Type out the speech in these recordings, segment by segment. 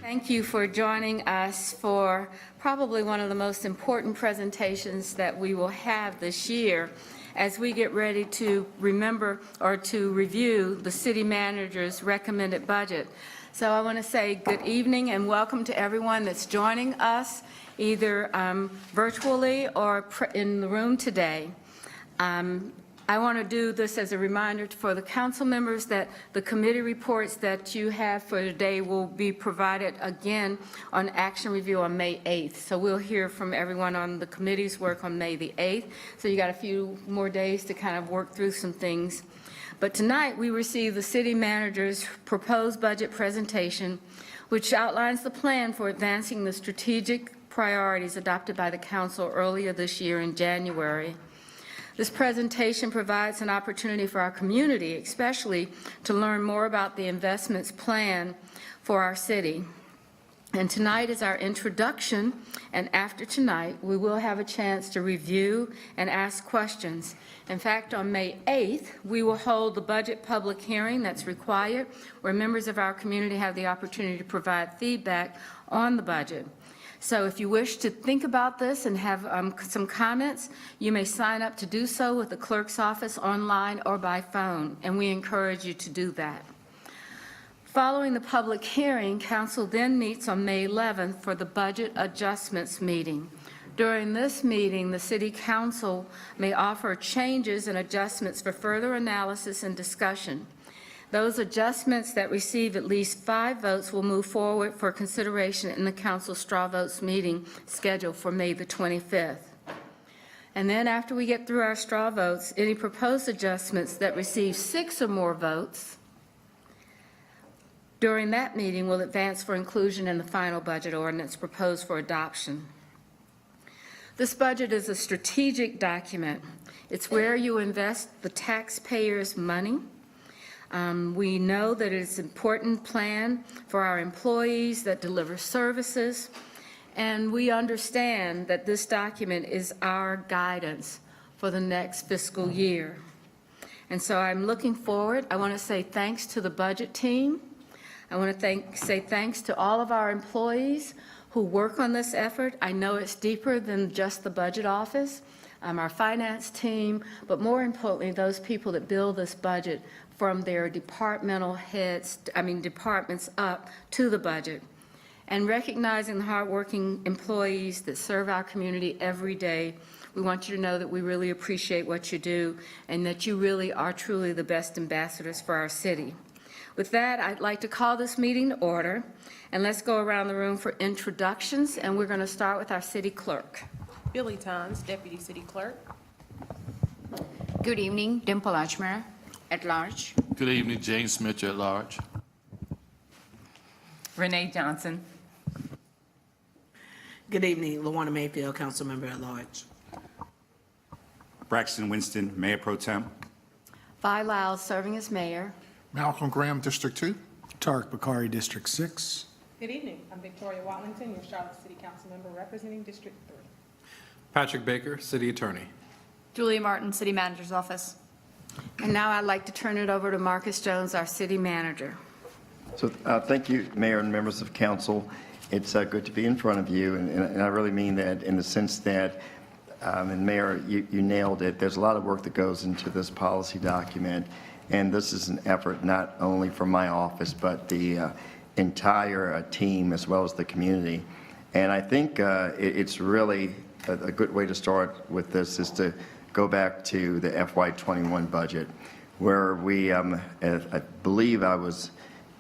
Thank you for joining us for probably one of the most important presentations that we will have this year as we get ready to remember or to review the city manager's recommended budget. So I want to say good evening and welcome to everyone that's joining us either virtually or in the room today. I want to do this as a reminder for the council members that the committee reports that you have for today will be provided again on action review on May 8th. So we'll hear from everyone on the committee's work on May the 8th. So you got a few more days to kind of work through some things. But tonight we received the city manager's proposed budget presentation, which outlines the plan for advancing the strategic priorities adopted by the council earlier this year in January. This presentation provides an opportunity for our community, especially, to learn more about the investments plan for our city. And tonight is our introduction, and after tonight, we will have a chance to review and ask questions. In fact, on May 8th, we will hold the budget public hearing that's required, where members of our community have the opportunity to provide feedback on the budget. So if you wish to think about this and have some comments, you may sign up to do so with the clerk's office online or by phone, and we encourage you to do that. Following the public hearing, council then meets on May 11th for the budget adjustments meeting. During this meeting, the city council may offer changes and adjustments for further analysis and discussion. Those adjustments that receive at least 5 votes will move forward for consideration in the council straw votes meeting scheduled for May the 25th. And then after we get through our straw votes, any proposed adjustments that receive 6 or more votes during that meeting will advance for inclusion in the final budget ordinance proposed for adoption. This budget is a strategic document. It's where you invest the taxpayers' money. We know that it's an important plan for our employees that deliver services, and we understand that this document is our guidance for the next fiscal year. And so I'm looking forward. I want to say thanks to the budget team. I want to say thanks to all of our employees who work on this effort. I know it's deeper than just the budget office, our finance team, but more importantly, those people that build this budget from their departmental heads, departments up to the budget. And recognizing the hardworking employees that serve our community every day, we want you to know that we really appreciate what you do and that you really are truly the best ambassadors for our city. With that, I'd like to call this meeting to order, and let's go around the room for introductions, and we're going to start with our city clerk. Billy Tons, Deputy City Clerk. Good evening, Dimple Ashmer, at large. Good evening, James Smith at large. Renee Johnson. Good evening, Lawana Mayfield, Council Member at Large. Braxton Winston, Mayor Pro Tem. Vi Lyles, serving as mayor. Malcolm Graham, District 2. Tarek Bakari, District 6. Good evening. I'm Victoria Watlington, your Charlotte City Council Member representing District 3. Patrick Baker, City Attorney. Julia Martin, City Manager's Office. And now I'd like to turn it over to Marcus Jones, our city manager. So thank you, Mayor and members of council. It's good to be in front of you, and I really mean that in the sense that, and Mayor, you nailed it. There's a lot of work that goes into this policy document, and this is an effort not only from my office, but the entire team as well as the community. And I think it's really a good way to start with this is to go back to the FY21 budget, where we, I believe I was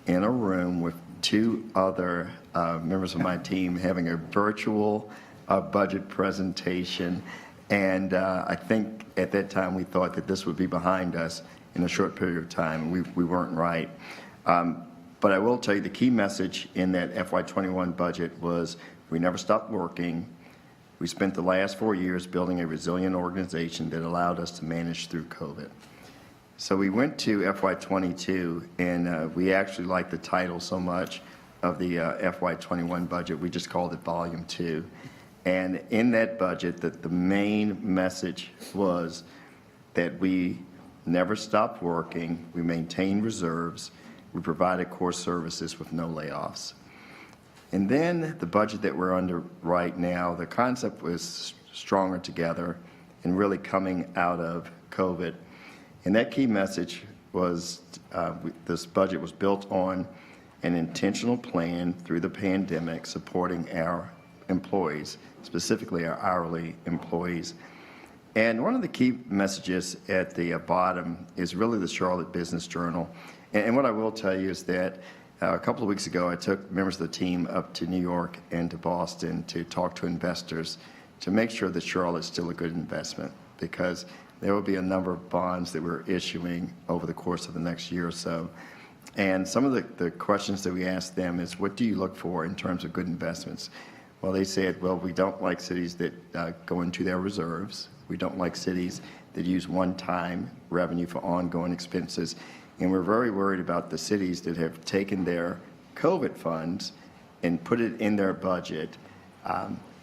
in a room with 2 other members of my team having a virtual budget presentation. And I think at that time we thought that this would be behind us in a short period of time. We weren't right. But I will tell you the key message in that FY21 budget was we never stopped working. We spent the last 4 years building a resilient organization that allowed us to manage through COVID. So we went to FY22, and we actually liked the title so much of the FY21 budget, we just called it Volume 2. And in that budget, the main message was that we never stopped working, we maintained reserves, we provided core services with no layoffs. And then the budget that we're under right now, the concept was stronger together and really coming out of COVID. And that key message was this budget was built on an intentional plan through the pandemic supporting our employees, specifically our hourly employees. And one of the key messages at the bottom is really the Charlotte Business Journal. And what I will tell you is that a couple of weeks ago, I took members of the team up to New York and to Boston to talk to investors to make sure that Charlotte's still a good investment, because there will be a number of bonds that we're issuing over the course of the next year or so. And some of the questions that we asked them is, what do you look for in terms of good investments? Well, they said, well, we don't like cities that go into their reserves. We don't like cities that use one-time revenue for ongoing expenses. And we're very worried about the cities that have taken their COVID funds and put it in their budget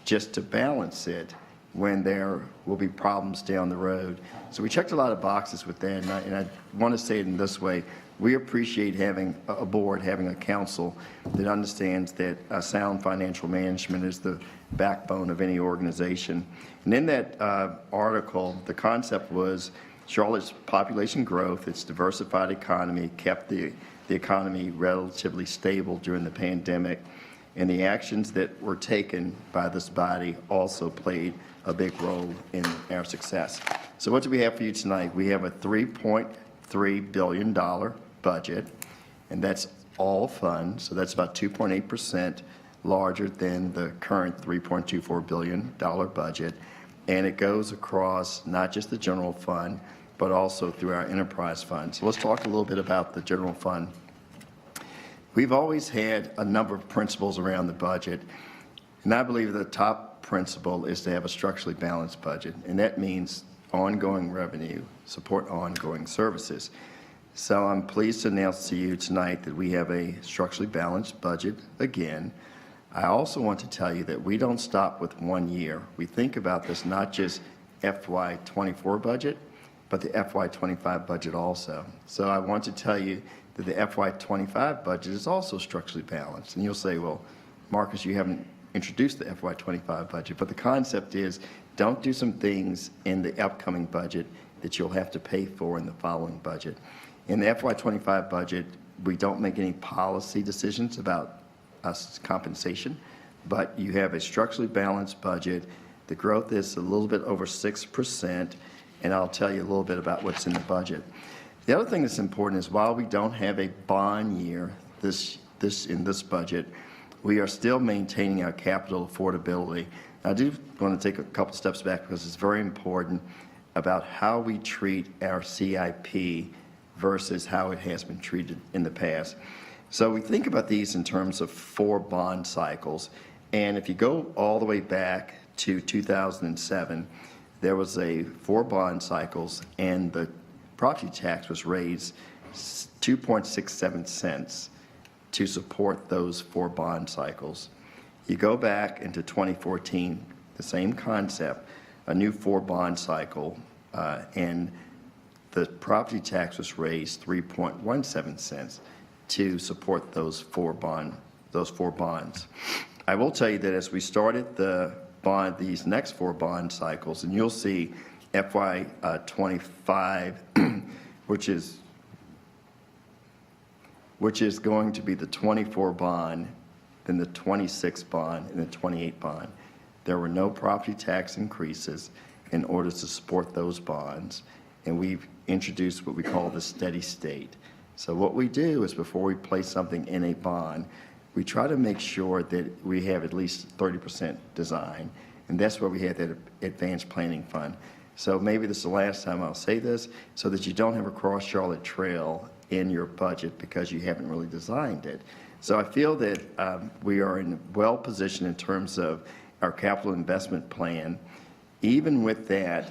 just to balance it when there will be problems down the road. So we checked a lot of boxes with that, and I want to say it in this way. We appreciate having a board, having a council that understands that sound financial management is the backbone of any organization. And in that article, the concept was Charlotte's population growth, its diversified economy, kept the economy relatively stable during the pandemic, and the actions that were taken by this body also played a big role in our success. So what do we have for you tonight? We have a $3.3 billion budget, and that's all funds, so that's about 2.8% larger than the current $3.24 billion budget, and it goes across not just the general fund, but also through our enterprise fund. So let's talk a little bit about the general fund. We've always had a number of principles around the budget, and I believe the top principle is to have a structurally balanced budget, and that means ongoing revenue, support ongoing services. So I'm pleased to announce to you tonight that we have a structurally balanced budget again. I also want to tell you that we don't stop with 1 year. We think about this not just FY24 budget, but the FY25 budget also. So I want to tell you that the FY25 budget is also structurally balanced. And you'll say, well, Marcus, you haven't introduced the FY25 budget, but the concept is don't do some things in the upcoming budget that you'll have to pay for in the following budget. In the FY25 budget, we don't make any policy decisions about compensation, but you have a structurally balanced budget. The growth is a little bit over 6%, and I'll tell you a little bit about what's in the budget. The other thing that's important is while we don't have a bond year in this budget, we are still maintaining our capital affordability. I do want to take a couple steps back because it's very important about how we treat our CIP versus how it has been treated in the past. So we think about these in terms of 4 bond cycles, and if you go all the way back to 2007, there was 4 bond cycles, and the property tax was raised 2.67 cents to support those 4 bond cycles. You go back into 2014, the same concept, a new 4 bond cycle, and the property tax was raised 3.17 cents to support those 4 bonds. I will tell you that as we started these next 4 bond cycles, and you'll see FY25, which is going to be the 24 bond, then the 26 bond, and the 28 bond. There were no property tax increases in order to support those bonds, and we've introduced what we call the steady state. So what we do is before we place something in a bond, we try to make sure that we have at least 30% design, and that's where we have that advanced planning fund. So maybe this is the last time I'll say this, so that you don't have a cross-Charlotte trail in your budget because you haven't really designed it. So I feel that we are well positioned in terms of our capital investment plan. Even with that,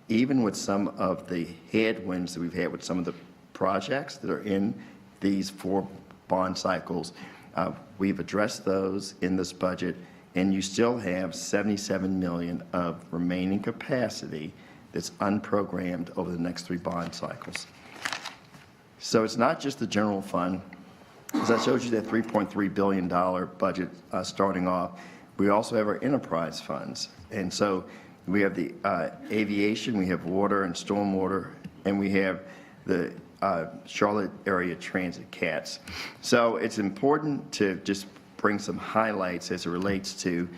even with some of the headwinds that we've had with some of the projects that are in these 4 bond cycles, we've addressed those in this budget, and you still have $77 million of remaining capacity that's unprogrammed over the next 3 bond cycles. So it's not just the general fund. As I showed you that $3.3 billion budget starting off, we also have our enterprise funds. And so we have the aviation, we have water and stormwater, and we have the Charlotte Area Transit CATS. So it's important to just bring some highlights as it relates to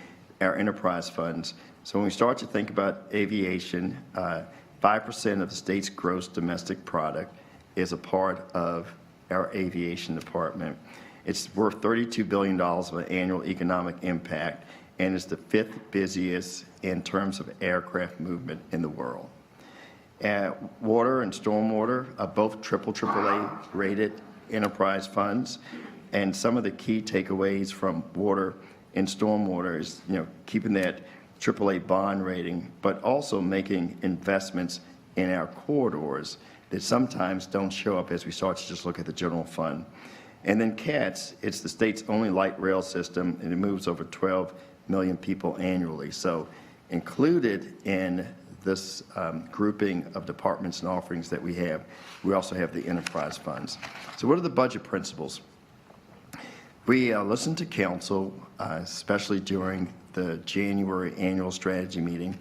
our enterprise funds. So when we start to think about aviation, 5% of the state's gross domestic product is a part of our aviation department. It's worth $32 billion of an annual economic impact, and is the 5th busiest in terms of aircraft movement in the world. Water and stormwater are both AAA rated enterprise funds, and some of the key takeaways from water and stormwater is, keeping that AAA bond rating, but also making investments in our corridors that sometimes don't show up as we start to just look at the general fund. And then CATS, it's the state's only light rail system, and it moves over 12 million people annually. So included in this grouping of departments and offerings that we also have the enterprise funds. So what are the budget principles? We listened to council, especially during the January annual strategy meeting.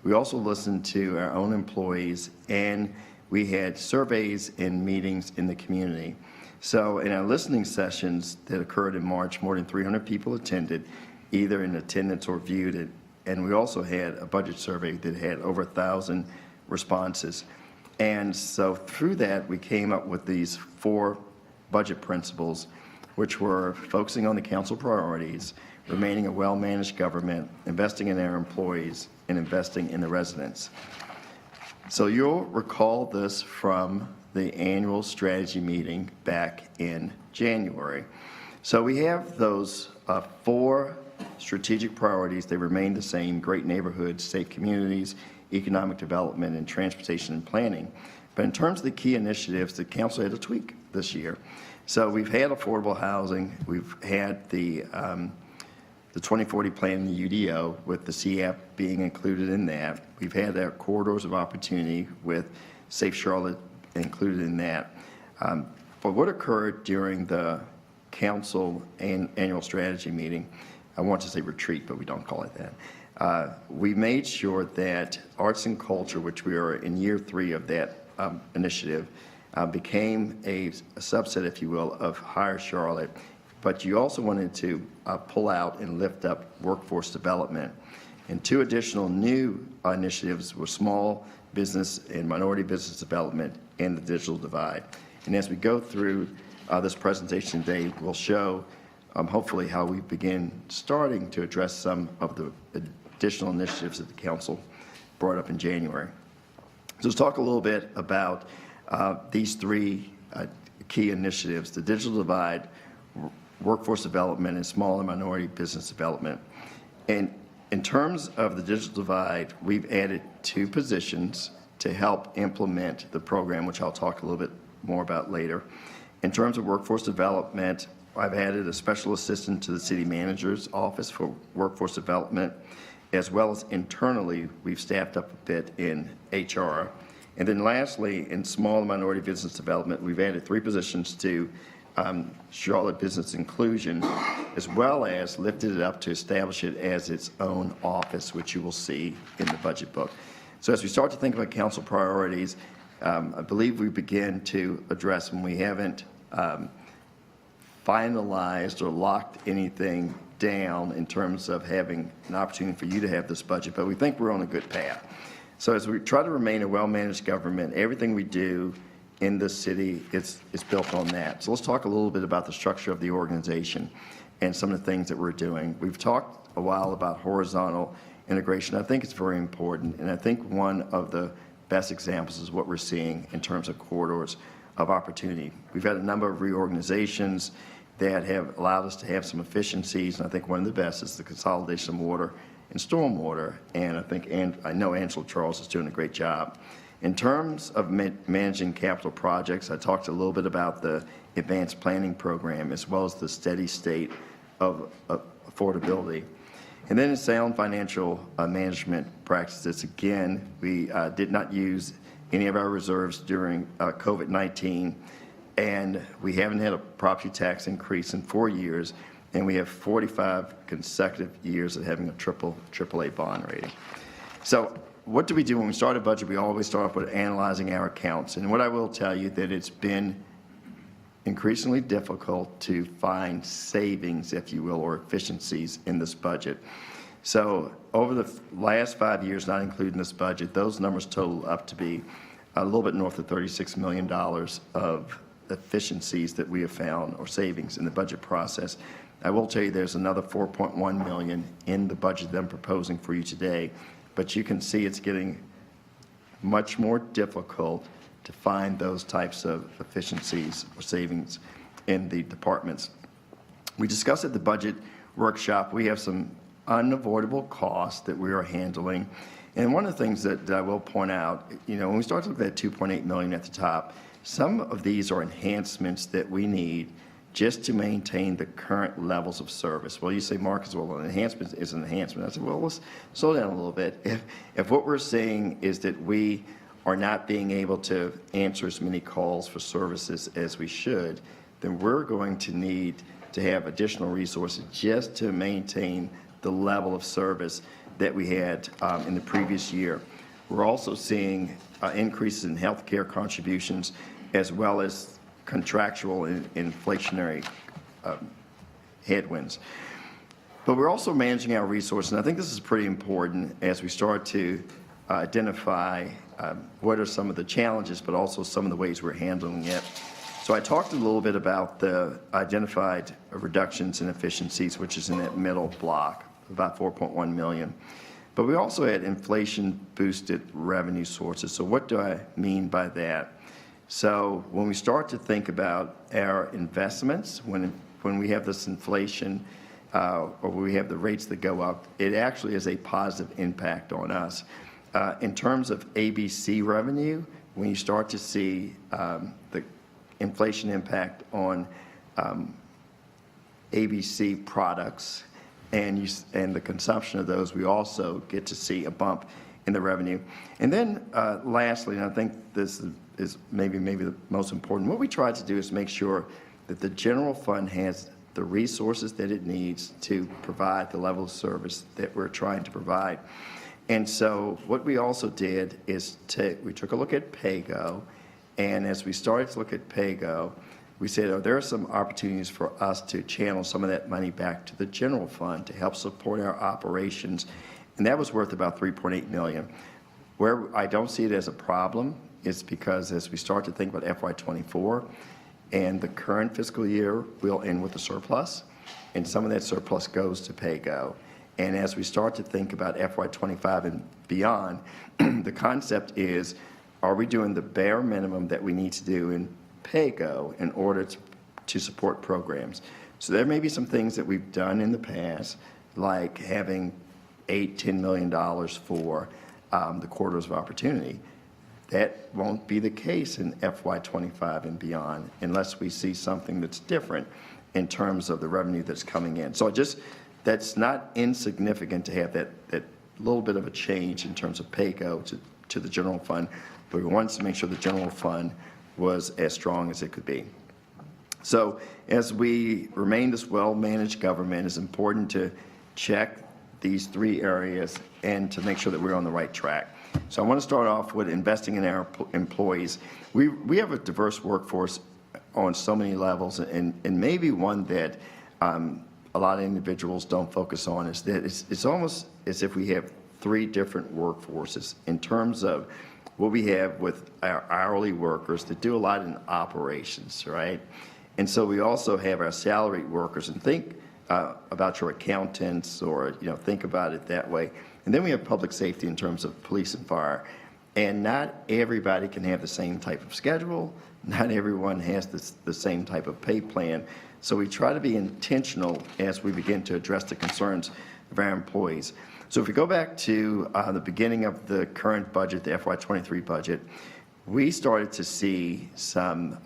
We also listened to our own employees, and we had surveys and meetings in the community. So in our listening sessions that occurred in March, more than 300 people attended, either in attendance or viewed it. And we also had a budget survey that had over 1,000 responses. And so through that, we came up with these 4 budget principles, which were focusing on the council priorities, remaining a well-managed government, investing in our employees, and investing in the residents. So you'll recall this from the annual strategy meeting back in January. So we have those 4 strategic priorities. They remain the same: great neighborhoods, safe communities, economic development, and transportation and planning. But in terms of the key initiatives, the council had to tweak this year. So we've had affordable housing, we've had the 2040 plan in the UDO with the CAP being included in that. We've had our corridors of opportunity with Safe Charlotte included in that. But what occurred during the council annual strategy meeting, I want to say retreat, but we don't call it that. We made sure that arts and culture, which we are in year 3 of that initiative, became a subset, if you will, of Hire Charlotte. But you also wanted to pull out and lift up workforce development. And 2 additional new initiatives were small business and minority business development and the digital divide. And as we go through this presentation today, we'll show hopefully how we begin starting to address some of the additional initiatives that the council brought up in January. So let's talk a little bit about these 3 key initiatives: the digital divide, workforce development, and small and minority business development. And in terms of the digital divide, we've added 2 positions to help implement the program, which I'll talk a little bit more about later. In terms of workforce development, I've added a special assistant to the city manager's office for workforce development, as well as internally, we've staffed up a bit in HR. And then lastly, in small and minority business development, we've added 3 positions to Charlotte Business Inclusion, as well as lifted it up to establish it as its own office, which you will see in the budget book. So as we start to think about council priorities, I believe we begin to address them. We haven't finalized or locked anything down in terms of having an opportunity for you to have this budget, but we think we're on a good path. So as we try to remain a well-managed government, everything we do in this city is built on that. So let's talk a little bit about the structure of the organization and some of the things that we're doing. We've talked a while about horizontal integration. I think it's very important, and I think one of the best examples is what we're seeing in terms of corridors of opportunity. We've had a number of reorganizations that have allowed us to have some efficiencies, and I think one of the best is the consolidation of water and stormwater, and I know Angela Charles is doing a great job. In terms of managing capital projects, I talked a little bit about the advanced planning program as well as the steady state of affordability. And then in sound financial management practices, again, we did not use any of our reserves during COVID-19, and we haven't had a property tax increase in 4 years, and we have 45 consecutive years of having a AAA bond rating. So what do we do when we start a budget? We always start off with analyzing our accounts. And what I will tell you that it's been increasingly difficult to find savings, if you will, or efficiencies in this budget. So over the last 5 years, not including this budget, those numbers total up to be a little bit north of $36 million of efficiencies that we have found, or savings in the budget process. I will tell you there's another $4.1 million in the budget that I'm proposing for you today, but you can see it's getting much more difficult to find those types of efficiencies or savings in the departments. We discussed at the budget workshop, we have some unavoidable costs that we are handling. And one of the things that I will point out, when we start to look at that $2.8 million at the top, some of these are enhancements that we need just to maintain the current levels of service. Well, you say, Marcus, well, an enhancement is an enhancement. I said, well, let's slow down a little bit. If what we're saying is that we are not being able to answer as many calls for services as we should, then we're going to need to have additional resources just to maintain the level of service that we had in the previous year. We're also seeing increases in healthcare contributions as well as contractual and inflationary headwinds. But we're also managing our resources, and I think this is pretty important as we start to identify what are some of the challenges, but also some of the ways we're handling it. So I talked a little bit about the identified reductions in efficiencies, which is in that middle block, about 4.1 million. But we also had inflation-boosted revenue sources. So what do I mean by that? So when we start to think about our investments, when we have this inflation or we have the rates that go up, it actually is a positive impact on us. In terms of ABC revenue, when you start to see the inflation impact on ABC products and the consumption of those, we also get to see a bump in the revenue. And then lastly, and I think this is maybe the most important, what we try to do is make sure that the general fund has the resources that it needs to provide the level of service that we're trying to provide. And so what we also did is we took a look at PAYGO, and as we started to look at PAYGO, we said, oh, there are some opportunities for us to channel some of that money back to the general fund to help support our operations, and that was worth about $3.8 million. Where I don't see it as a problem is because as we start to think about FY24, and the current fiscal year will end with a surplus, and some of that surplus goes to PAYGO. And as we start to think about FY25 and beyond, the concept is, are we doing the bare minimum that we need to do in PAYGO in order to support programs? So there may be some things that we've done in the past, like having $10 million for the corridors of opportunity. That won't be the case in FY25 and beyond unless we see something that's different in terms of the revenue that's coming in. So that's not insignificant to have that little bit of a change in terms of PAYGO to the general fund, but we wanted to make sure the general fund was as strong as it could be. So as we remain this well-managed government, it's important to check these three areas and to make sure that we're on the right track. So I want to start off with investing in our employees. We have a diverse workforce on so many levels, and maybe one that a lot of individuals don't focus on is that it's almost as if we have three different workforces in terms of what we have with our hourly workers that do a lot in operations, right? And so we also have our salaried workers, and think about your accountants, or think about it that way. And then we have public safety in terms of police and fire. And not everybody can have the same type of schedule. Not everyone has the same type of pay plan. So we try to be intentional as we begin to address the concerns of our employees. So if we go back to the beginning of the current budget, the FY23 budget, we started to see some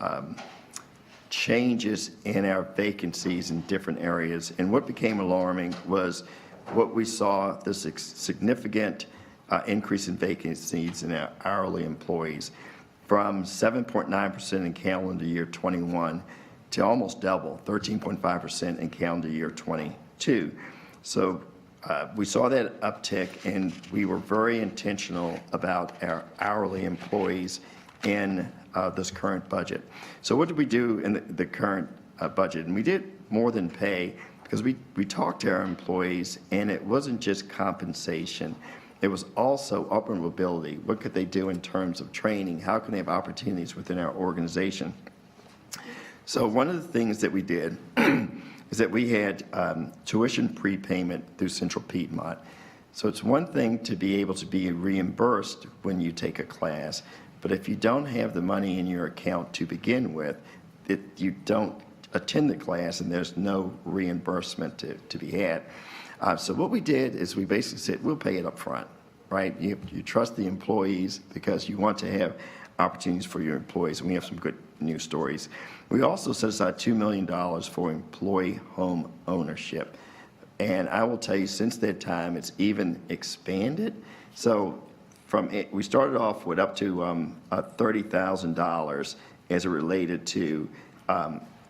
changes in our vacancies in different areas. And what became alarming was what we saw, this significant increase in vacancies in our hourly employees. from 7.9% in calendar year 21 to almost double, 13.5% in calendar year 22. So we saw that uptick, and we were very intentional about our hourly employees in this current budget. So what did we do in the current budget? And we did more than pay, because we talked to our employees, and it wasn't just compensation. It was also upward mobility. What could they do in terms of training? How can they have opportunities within our organization? So one of the things that we did is that we had tuition prepayment through Central Piedmont. So it's one thing to be able to be reimbursed when you take a class, but if you don't have the money in your account to begin with, you don't attend the class and there's no reimbursement to be had. So what we did is we basically said, we'll pay it up front, right? You trust the employees because you want to have opportunities for your employees, and we have some good news stories. We also set aside $2 million for employee home ownership. And I will tell you, since that time, it's even expanded. So we started off with up to $30,000 as it related to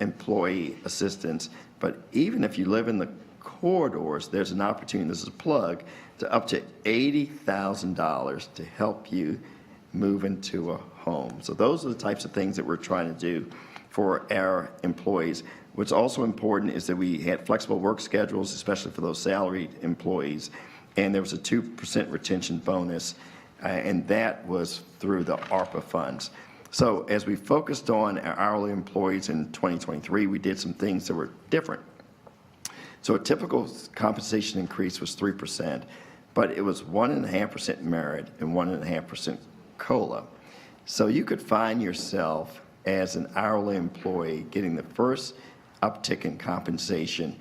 employee assistance. But even if you live in the corridors, there's an opportunity, this is a plug, to up to $80,000 to help you move into a home. So those are the types of things that we're trying to do for our employees. What's also important is that we had flexible work schedules, especially for those salaried employees, and there was a 2% retention bonus, and that was through the ARPA funds. So as we focused on our hourly employees in 2023, we did some things that were different. So a typical compensation increase was 3%, but it was 1.5% merit and 1.5% COLA. So you could find yourself as an hourly employee getting the first uptick in compensation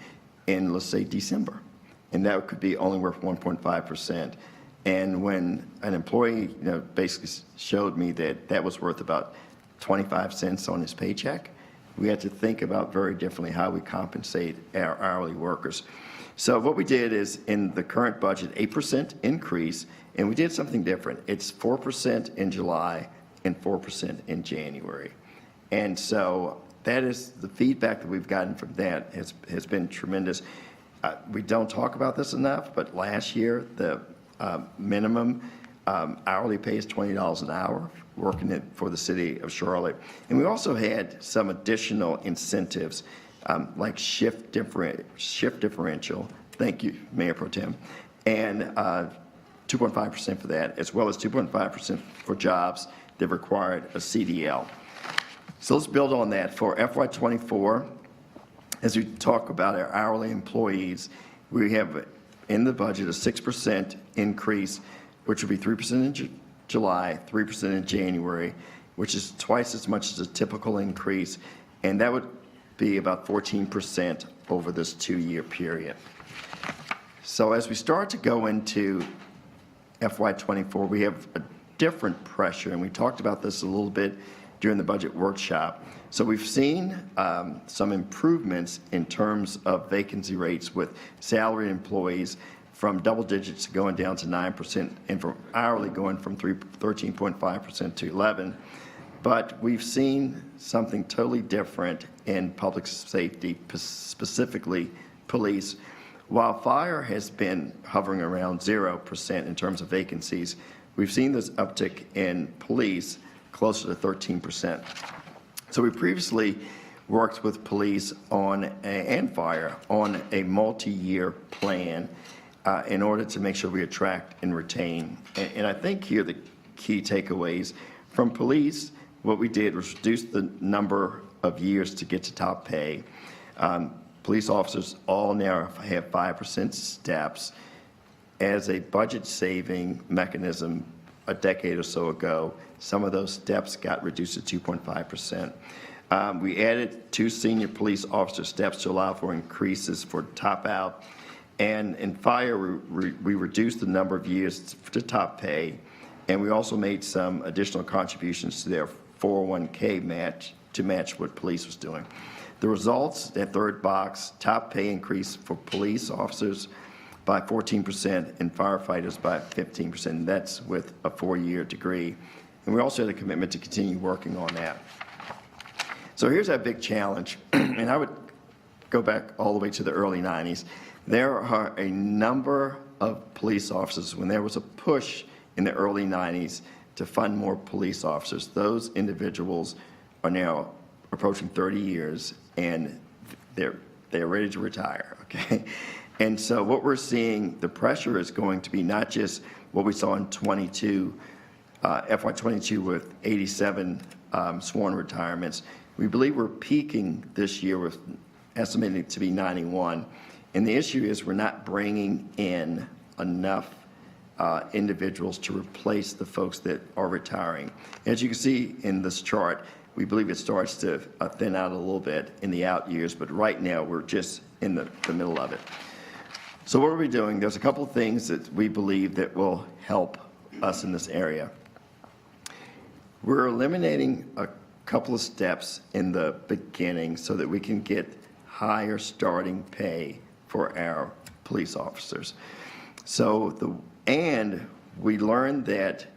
in, let's say, December. And that could be only worth 1.5%. And when an employee basically showed me that that was worth about 25 cents on his paycheck, we had to think about very differently how we compensate our hourly workers. So what we did is, in the current budget, 8% increase, and we did something different. It's 4% in July and 4% in January. And so that is the feedback that we've gotten from that has been tremendous. We don't talk about this enough, but last year, the minimum hourly pay is $20 an hour, working it for the city of Charlotte. And we also had some additional incentives, like shift differential. Thank you, Mayor Pro Tem. And 2.5% for that, as well as 2.5% for jobs that required a CDL. So let's build on that. For FY24, as we talk about our hourly employees, we have in the budget a 6% increase, which would be 3% in July, 3% in January, which is twice as much as a typical increase, and that would be about 14% over this 2-year period. So as we start to go into FY24, we have a different pressure, and we talked about this a little bit during the budget workshop. So we've seen some improvements in terms of vacancy rates with salaried employees from double digits going down to 9%, and from hourly going from 13.5% to 11%. But we've seen something totally different in public safety, specifically police. While fire has been hovering around 0% in terms of vacancies, we've seen this uptick in police closer to 13%. So we previously worked with police and fire on a multi-year plan in order to make sure we attract and retain. And I think here the key takeaways from police, what we did was reduce the number of years to get to top pay. Police officers all now have 5% steps. As a budget-saving mechanism a decade or so ago, some of those steps got reduced to 2.5%. We added 2 senior police officer steps to allow for increases for top out. And in fire, we reduced the number of years to top pay, and we also made some additional contributions to their 401k match to match what police was doing. The results, that third box, top pay increase for police officers by 14% and firefighters by 15%. That's with a 4-year degree. And we also had a commitment to continue working on that. So here's our big challenge, and I would go back all the way to the early 90s. There are a number of police officers, when there was a push in the early 90s to fund more police officers, those individuals are now approaching 30 years, and they're ready to retire, okay? And so what we're seeing, the pressure is going to be not just what we saw in FY22 with 87 sworn retirements. We believe we're peaking this year with estimated to be 91. And the issue is we're not bringing in enough individuals to replace the folks that are retiring. As you can see in this chart, we believe it starts to thin out a little bit in the out years, but right now we're just in the middle of it. So what are we doing? There's a couple of things that we believe that will help us in this area. We're eliminating a couple of steps in the beginning so that we can get higher starting pay for our police officers. And we learned that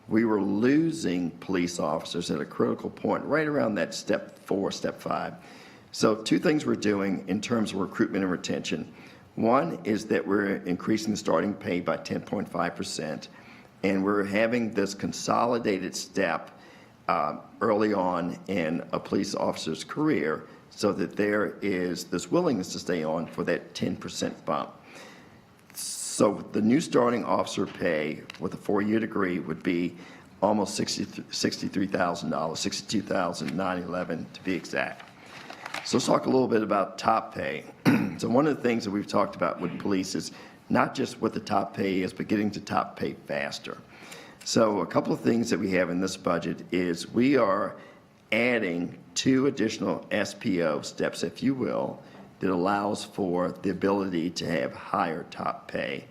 we were losing police officers at a critical point right around that step 4, step 5. So 2 things we're doing in terms of recruitment and retention. One is that we're increasing the starting pay by 10.5%, and we're having this consolidated step early on in a police officer's career so that there is this willingness to stay on for that 10% bump. So the new starting officer pay with a 4-year degree would be almost $63,000, $62,911 to be exact. So let's talk a little bit about top pay. So one of the things that we've talked about with police is not just what the top pay is, but getting to top pay faster. So a couple of things that we have in this budget is we are adding 2 additional SPO steps, if you will, that allows for the ability to have higher top pay.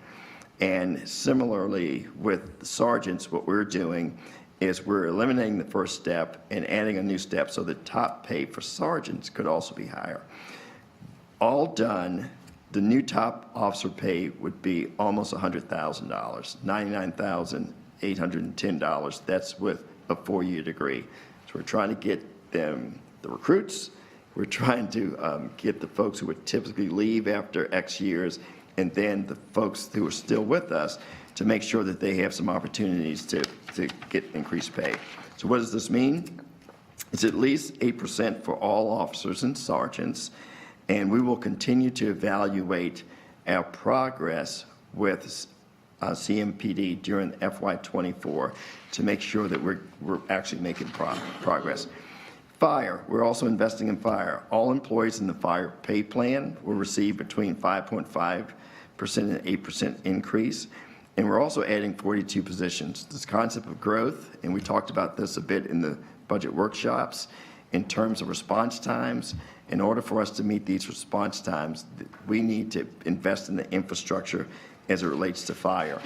And similarly with the sergeants, what we're doing is we're eliminating the first step and adding a new step so that top pay for sergeants could also be higher. All done, the new top officer pay would be almost $100,000, $99,810. That's with a 4-year degree. So we're trying to get them, the recruits, we're trying to get the folks who would typically leave after X years, and then the folks who are still with us to make sure that they have some opportunities to get increased pay. So what does this mean? It's at least 8% for all officers and sergeants, and we will continue to evaluate our progress with CMPD during FY24 to make sure that we're actually making progress. Fire, we're also investing in fire. All employees in the fire pay plan will receive between 5.5% and 8% increase. And we're also adding 42 positions. This concept of growth, and we talked about this a bit in the budget workshops, in terms of response times. In order for us to meet these response times, we need to invest in the infrastructure as it relates to fire.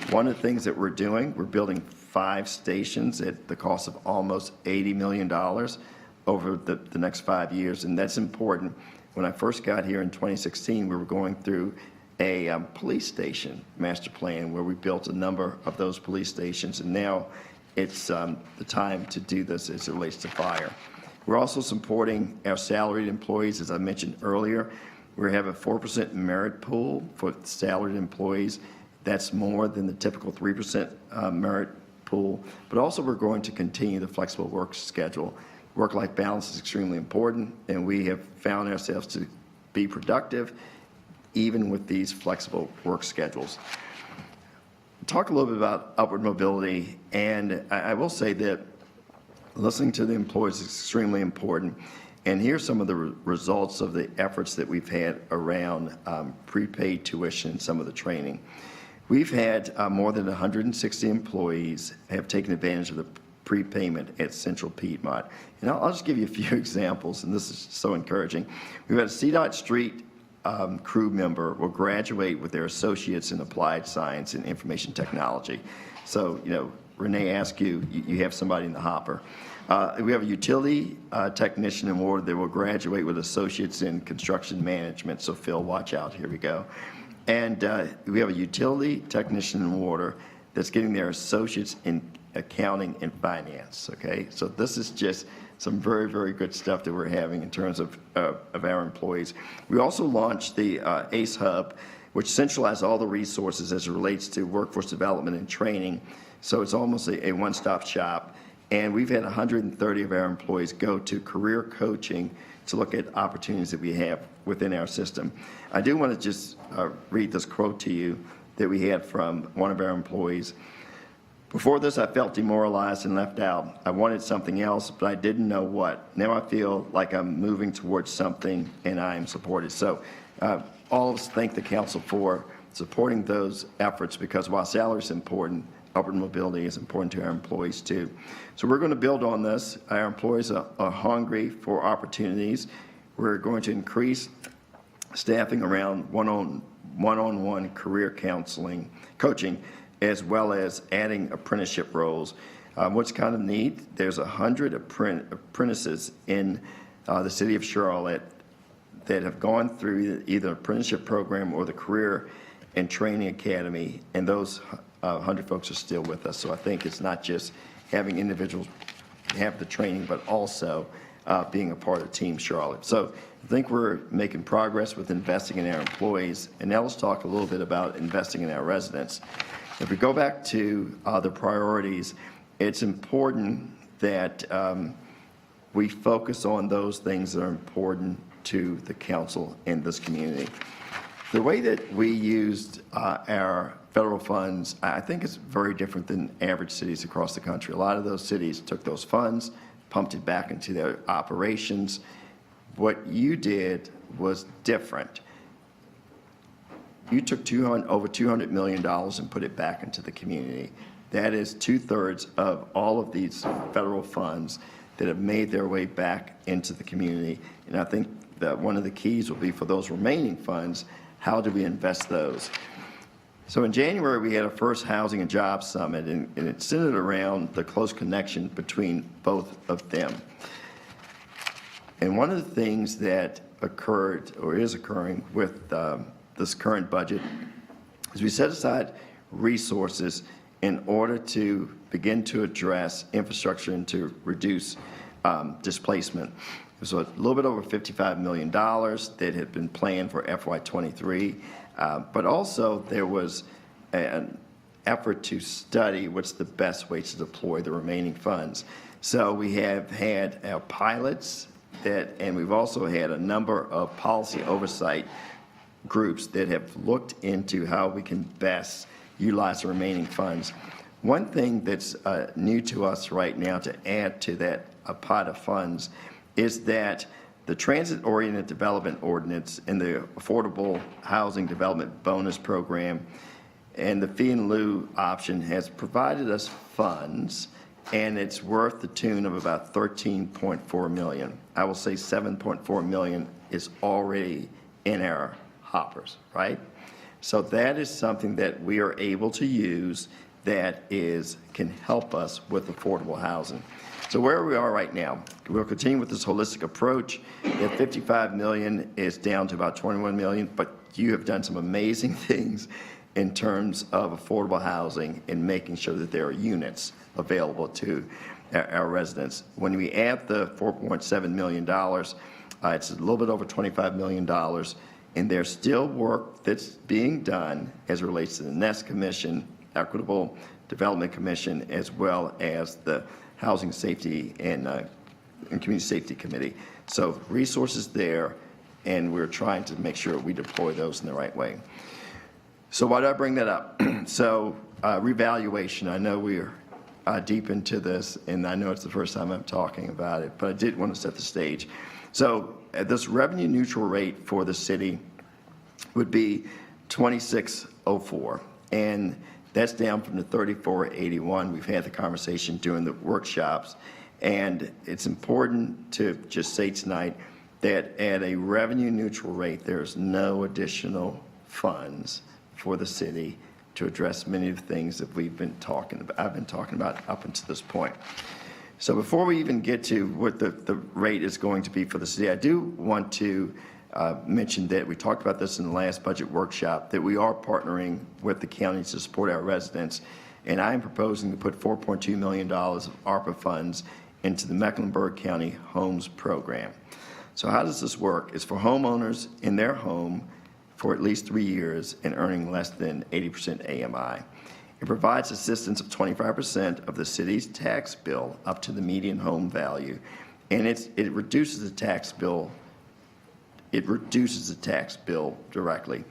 One of the things that we're doing, we're building 5 stations at the cost of almost $80 million over the next 5 years, and that's important. When I first got here in 2016, we were going through a police station master plan where we built a number of those police stations, and now it's the time to do this as it relates to fire. We're also supporting our salaried employees, as I mentioned earlier. We have a 4% merit pool for salaried employees. That's more than the typical 3% merit pool, but also we're going to continue the flexible work schedule. Work-life balance is extremely important, and we have found ourselves to be productive even with these flexible work schedules. Talk a little bit about upward mobility, and I will say that listening to the employees is extremely important. And here's some of the results of the efforts that we've had around prepaid tuition and some of the training. We've had more than 160 employees have taken advantage of the prepayment at Central Piedmont. And I'll just give you a few examples, and this is so encouraging. We've had a CDOT Street crew member will graduate with their associates in applied science and information technology. So, you know, Renee asked you have somebody in the hopper. We have a utility technician in water that will graduate with associates in construction management. So Phil, watch out, here we go. And we have a utility technician in water that's getting their associates in accounting and finance, okay? So this is just some very, very good stuff that we're having in terms of our employees. We also launched the ACE Hub, which centralizes all the resources as it relates to workforce development and training. So it's almost a one-stop shop. And we've had 130 of our employees go to career coaching to look at opportunities that we have within our system. I do want to just read this quote to you that we had from one of our employees. Before this, I felt demoralized and left out. I wanted something else, but I didn't know what. Now I feel like I'm moving towards something, and I am supported. So all of us thank the council for supporting those efforts, because while salary is important, upward mobility is important to our employees too. So we're going to build on this. Our employees are hungry for opportunities. We're going to increase staffing around one-on-one career coaching, as well as adding apprenticeship roles. What's kind of neat, there's 100 apprentices in the city of Charlotte that have gone through either apprenticeship program or the Career and Training Academy, and those 100 folks are still with us. So I think it's not just having individuals have the training, but also being a part of Team Charlotte. So I think we're making progress with investing in our employees. And now let's talk a little bit about investing in our residents. If we go back to the priorities, it's important that we focus on those things that are important to the council and this community. The way that we used our federal funds, I think is very different than average cities across the country. A lot of those cities took those funds, pumped it back into their operations. What you did was different. You took over $200 million and put it back into the community. That is 2/3 of all of these federal funds that have made their way back into the community. And I think that one of the keys will be for those remaining funds, how do we invest those? So in January, we had our first Housing and Jobs Summit, and it centered around the close connection between both of them. And one of the things that occurred, or is occurring with this current budget, is we set aside resources in order to begin to address infrastructure and to reduce displacement. So a little bit over $55 million that had been planned for FY2023, but also there was an effort to study what's the best way to deploy the remaining funds. So we have had our pilots and we've also had a number of policy oversight groups that have looked into how we can best utilize the remaining funds. One thing that's new to us right now to add to that pot of funds is that the Transit-Oriented Development Ordinance and the Affordable Housing Development Bonus Program and the fee in lieu option has provided us funds, and it's worth the tune of about $13.4 million. I will say $7.4 million is already in our hoppers, right? So that is something that we are able to use that can help us with affordable housing. So where we are right now, we'll continue with this holistic approach. That $55 million is down to about $21 million, but you have done some amazing things in terms of affordable housing and making sure that there are units available to our residents. When we add the $4.7 million, it's a little bit over $25 million, and there's still work that's being done as it relates to the Nest Commission, Equitable Development Commission, as well as the Housing Safety and Community Safety Committee. So resources there, and we're trying to make sure we deploy those in the right way. So why do I bring that up? So revaluation, I know we're deep into this, and I know it's the first time I'm talking about it, but I did want to set the stage. So this revenue neutral rate for the city would be 2604, and that's down from the 3481. We've had the conversation during the workshops, and it's important to just say tonight that at a revenue neutral rate, there's no additional funds for the city to address many of the things that I've been talking about up until this point. So before we even get to what the rate is going to be for the city, I do want to mention that we talked about this in the last budget workshop, that we are partnering with the counties to support our residents. and I am proposing to put $4.2 million of ARPA funds into the Mecklenburg County Homes Program. So how does this work? It's for homeowners in their home for at least 3 years and earning less than 80% AMI. It provides assistance of 25% of the city's tax bill up to the median home value, and it reduces the tax bill. It reduces the tax bill directly.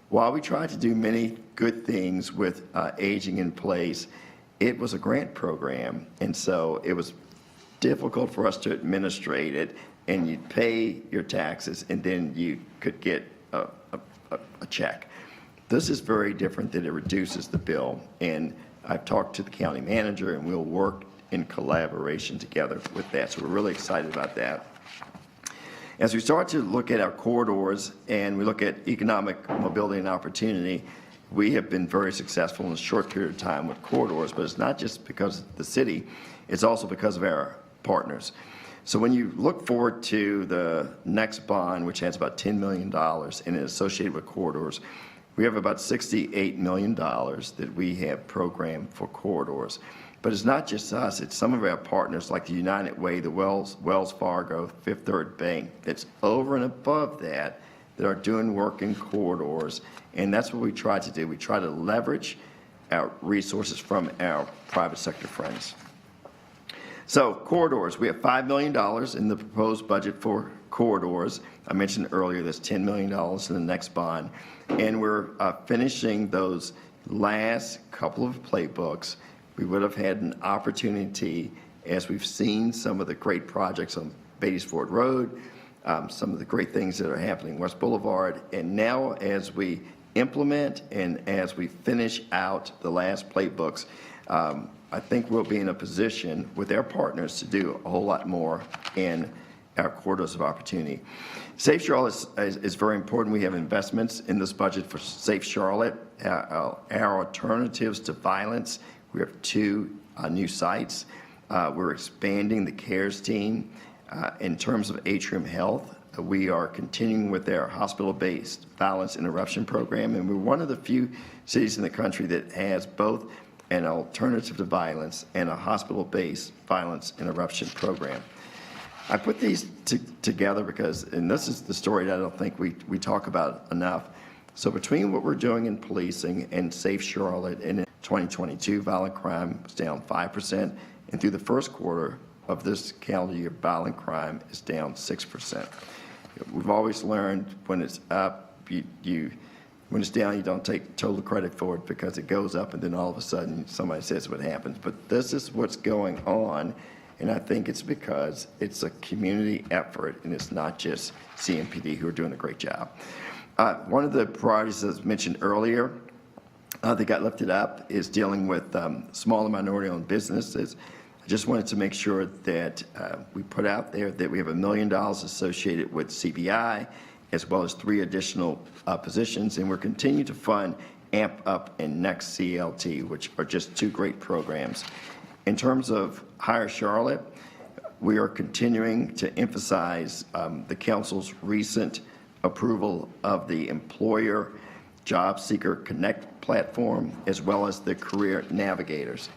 While we tried to do many good things with aging in place, it was a grant program, and so it was difficult for us to administrate it, and you'd pay your taxes, and then you could get a check. This is very different, that it reduces the bill, and I've talked to the county manager, and we'll work in collaboration together with that, so we're really excited about that. As we start to look at our corridors and we look at economic mobility and opportunity, we have been very successful in a short period of time with corridors, but it's not just because of the city, it's also because of our partners. So when you look forward to the next bond, which has about $10 million and is associated with corridors, we have about $68 million that we have programmed for corridors. But it's not just us, it's some of our partners like the United Way, the Wells Fargo, Fifth Third Bank, that's over and above that are doing work in corridors. And that's what we try to do. We try to leverage our resources from our private sector friends. So corridors, we have $5 million in the proposed budget for corridors. I mentioned earlier there's $10 million in the next bond. And we're finishing those last couple of playbooks. We would have had an opportunity, as we've seen some of the great projects on Beatties Ford Road, some of the great things that are happening West Boulevard, and now as we implement and as we finish out the last playbooks, I think we'll be in a position with our partners to do a whole lot more in our corridors of opportunity. Safe Charlotte is very important. We have investments in this budget for Safe Charlotte. Our alternatives to violence, we have 2 new sites. We're expanding the CARES team. In terms of Atrium Health, we are continuing with our hospital-based violence interruption program, and we're one of the few cities in the country that has both an alternative to violence and a hospital-based violence interruption program. I put these together because, and this is the story that I don't think we talk about enough. So between what we're doing in policing and Safe Charlotte, and in 2022, violent crime was down 5%, and through the first quarter of this calendar year, violent crime is down 6%. We've always learned when it's up, when it's down, you don't take total credit for it because it goes up and then all of a sudden somebody says what happens. But this is what's going on, and I think it's because it's a community effort and it's not just CMPD who are doing a great job. One of the priorities as mentioned earlier that got lifted up is dealing with small and minority-owned businesses. I just wanted to make sure that we put out there that we have $1 million associated with CBI, as well as 3 additional positions, and we're continuing to fund AMP Up and Next CLT, which are just 2 great programs. In terms of Hire Charlotte, we are continuing to emphasize the council's recent approval of the Employer Job Seeker Connect platform, as well as the Career Navigators.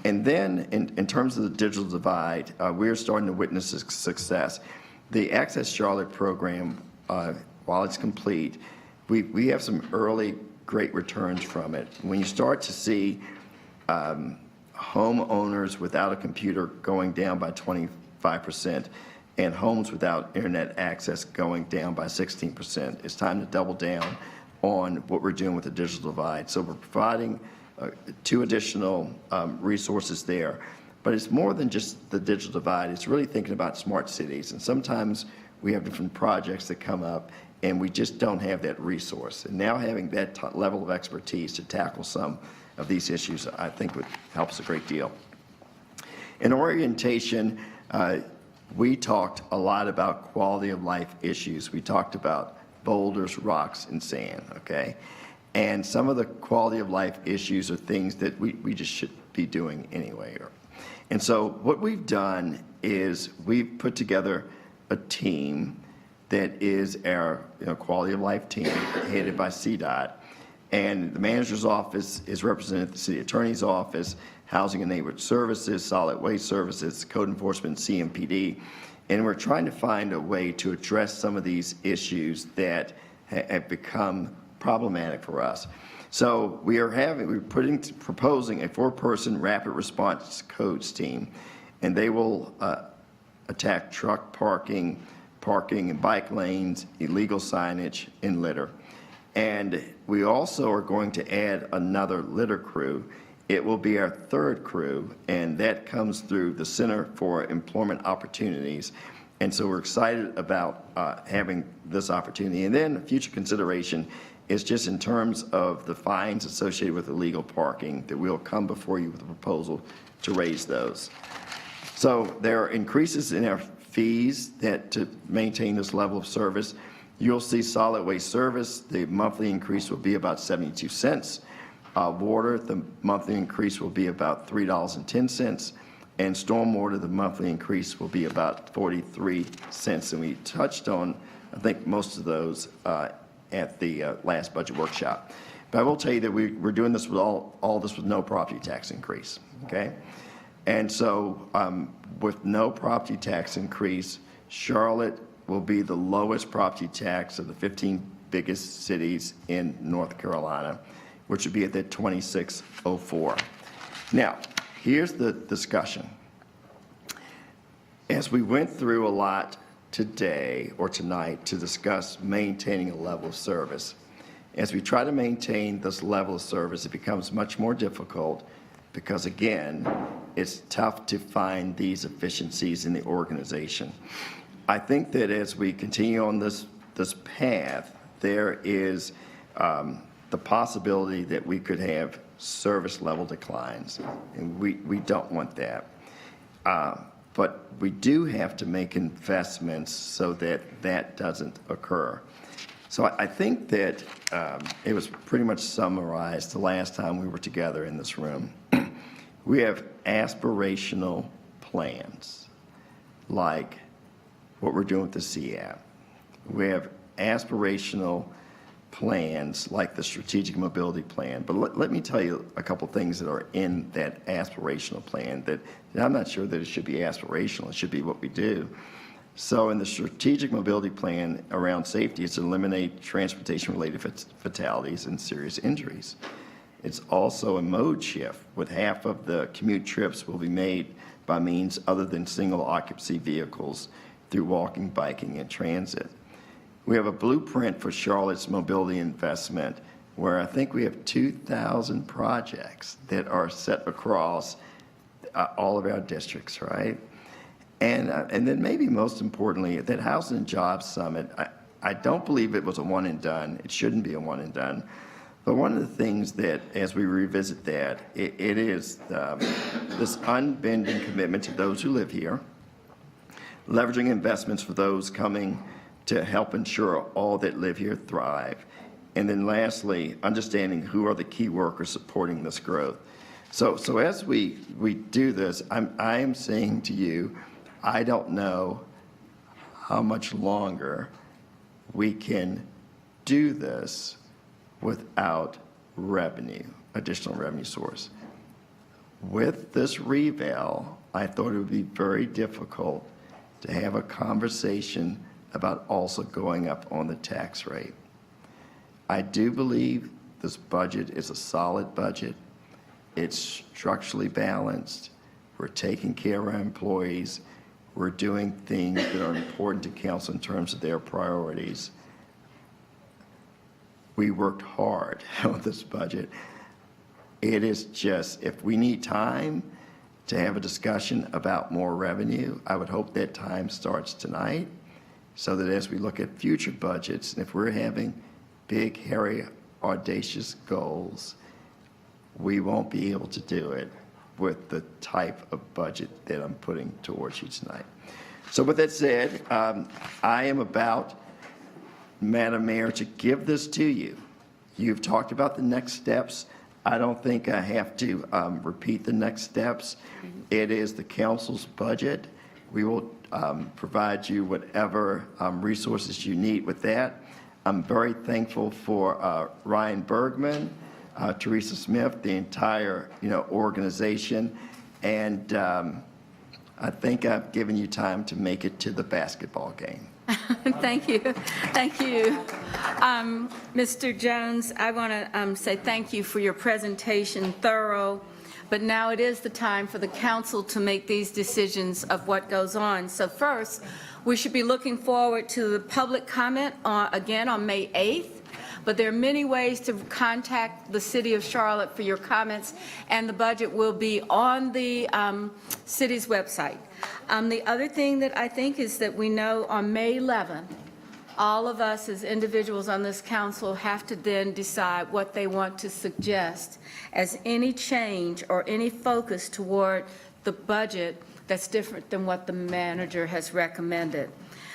And then, in terms of the digital divide, we're starting to witness success. The Access Charlotte program, while it's complete, we have some early great returns from it. When you start to see homeowners without a computer going down by 25%, and homes without internet access going down by 16%, it's time to double down on what we're doing with the digital divide. So we're providing 2 additional resources there. But it's more than just the digital divide. It's really thinking about smart cities. And sometimes we have different projects that come up and we just don't have that resource. And now having that level of expertise to tackle some of these issues, I think would help us a great deal. In orientation, we talked a lot about quality of life issues. We talked about boulders, rocks, and sand, okay? And some of the quality of life issues are things that we just should be doing anyway. And so what we've done is we've put together a team that is our quality of life team headed by CDOT. And the manager's office is represented at the city attorney's office, Housing and Neighborhood Services, Solid Waste Services, Code Enforcement, CMPD. And we're trying to find a way to address some of these issues that have become problematic for us. So we're proposing a 4-person rapid response codes team, and they will attack truck parking and bike lanes, illegal signage, and litter. And we also are going to add another litter crew. It will be our 3rd crew, and that comes through the Center for Employment Opportunities. And so we're excited about having this opportunity. And then future consideration is just in terms of the fines associated with illegal parking, that we'll come before you with a proposal to raise those. So there are increases in our fees to maintain this level of service. You'll see solid waste service, the monthly increase will be about 72 cents. Water, the monthly increase will be about $3.10. And stormwater, the monthly increase will be about 43 cents. And we touched on, I think, most of those at the last budget workshop. But I will tell you that we're doing this with all this with no property tax increase, okay? And so with no property tax increase, Charlotte will be the lowest property tax of the 15 biggest cities in North Carolina, which would be at that 2604. Now, here's the discussion. As we went through a lot today or tonight to discuss maintaining a level of service, as we try to maintain this level of service, it becomes much more difficult because, again, it's tough to find these efficiencies in the organization. I think that as we continue on this path, there is the possibility that we could have service level declines, and we don't want that. But we do have to make investments so that that doesn't occur. So I think that it was pretty much summarized the last time we were together in this room. We have aspirational plans, like what we're doing with the CAP. We have aspirational plans like the strategic mobility plan. But let me tell you a couple things that are in that aspirational plan that I'm not sure that it should be aspirational. It should be what we do. So in the strategic mobility plan around safety, it's to eliminate transportation-related fatalities and serious injuries. It's also a mode shift, with half of the commute trips will be made by means other than single occupancy vehicles through walking, biking, and transit. We have a blueprint for Charlotte's mobility investment where I think we have 2,000 projects that are set across all of our districts, right? And then maybe most importantly, that Housing and Jobs Summit, I don't believe it was a one and done. It shouldn't be a one and done. But one of the things that, as we revisit that, it is this unbending commitment to those who live here, leveraging investments for those coming to help ensure all that live here thrive. And then lastly, understanding who are the key workers supporting this growth. So as we do this, I am saying to you, I don't know how much longer we can do this without revenue, additional revenue source. With this reval, I thought it would be very difficult to have a conversation about also going up on the tax rate. I do believe this budget is a solid budget. It's structurally balanced. We're taking care of our employees. We're doing things that are important to council in terms of their priorities. We worked hard on this budget. It is just, if we need time to have a discussion about more revenue, I would hope that time starts tonight, so that as we look at future budgets, and if we're having big, hairy, audacious goals, we won't be able to do it with the type of budget that I'm putting towards you tonight. So with that said, I am about, Madam Mayor, to give this to you. You've talked about the next steps. I don't think I have to repeat the next steps. It is the council's budget. We will provide you whatever resources you need with that. I'm very thankful for Ryan Bergman, Teresa Smith, the entire, organization, and I think I've given you time to make it to the basketball game. Thank you. Thank you. Mr. Jones, I want to say thank you for your presentation, thorough, but now it is the time for the council to make these decisions of what goes on. So first, we should be looking forward to the public comment again on May 8th. But there are many ways to contact the City of Charlotte for your comments, and the budget will be on the city's website. The other thing that I think is that we know on May 11th, all of us as individuals on this council have to then decide what they want to suggest as any change or any focus toward the budget that's different than what the manager has recommended.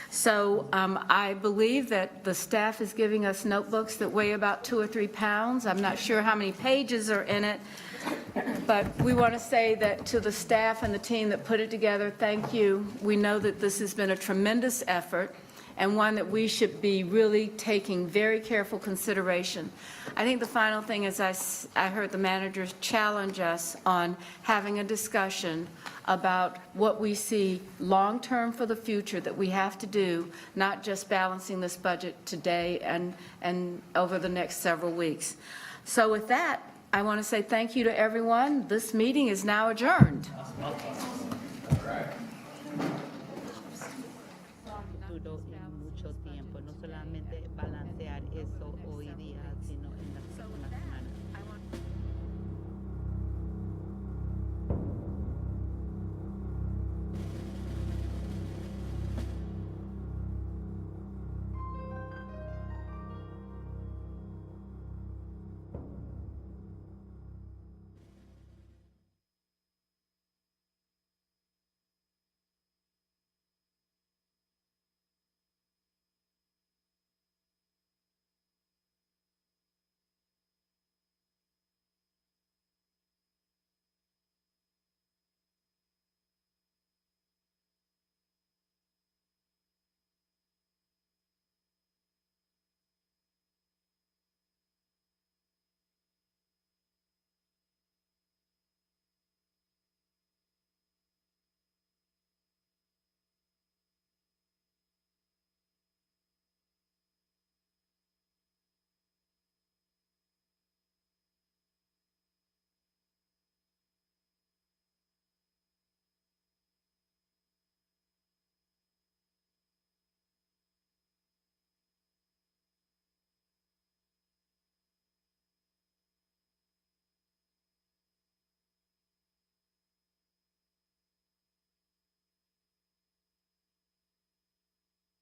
So I believe that the staff is giving us notebooks that weigh about 2 or 3 pounds. I'm not sure how many pages are in it, but we want to say that to the staff and the team that put it together, thank you. We know that this has been a tremendous effort and one that we should be really taking very careful consideration. I think the final thing is I heard the managers challenge us on having a discussion about what we see long-term for the future that we have to do, not just balancing this budget today and over the next several weeks. So with that, I want to say thank you to everyone. This meeting is now adjourned.